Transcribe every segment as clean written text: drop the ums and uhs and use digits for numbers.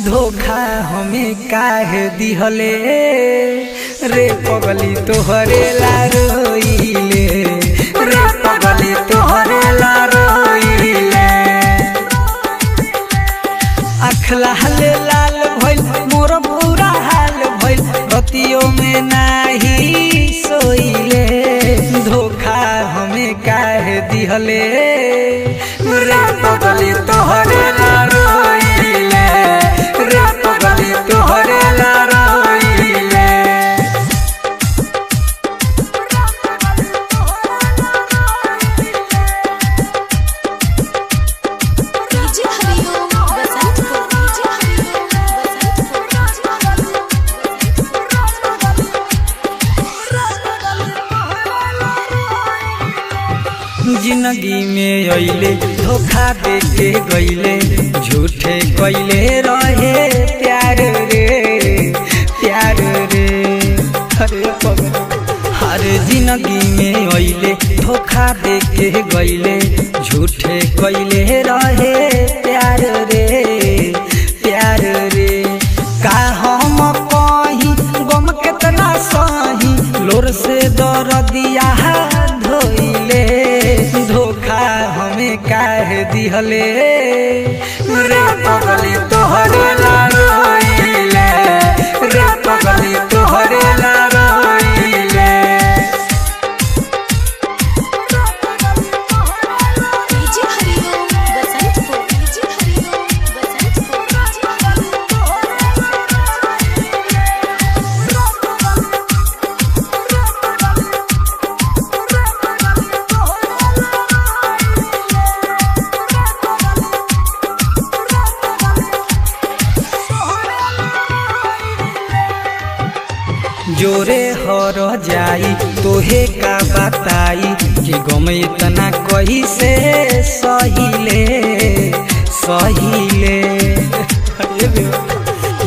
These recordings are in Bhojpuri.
धोखा हमें काहे दिहले रे पगली तोहरे ला रोइले रे पगली तोहरे ला रोइले। आँख लाल लाल भइल मोर बुरा हाल भइल रतियों में नाही सोइले। धोखा हमें काहे दिहले रे पगली तोहरे ला रोइले रे पगली तोहरे ला रोइले। जिंदगी में अइले धोखा देके गइले झूठे कइले रहे प्यार रे प्यार रे। हर जिंदगी में अइले धोखा देके गइले झूठे कइले रहे प्यार रे प्यार रे। का हम कहीं गम केतना सही लोर से दर्दिया धोइले। धोखा हमें काहे दिहले रे पगली तोहरे ला रोइले रे पगली तोहरे ला रोइले। जोरे हर जाई तोहे का बताई कि गम इतना कही से सहिले सहिले।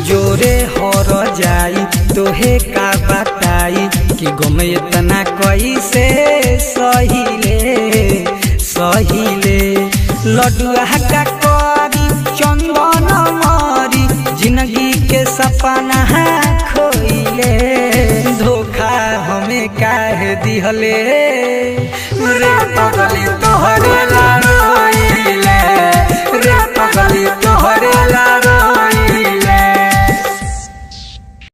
जोरे हर जाई तोहे का बताई कि गम इतना कही से सहिले सहिले। लडुआ का करी चंदन मारी जिंदगी के सपना खोइले। धोखा हमें काहे दिहले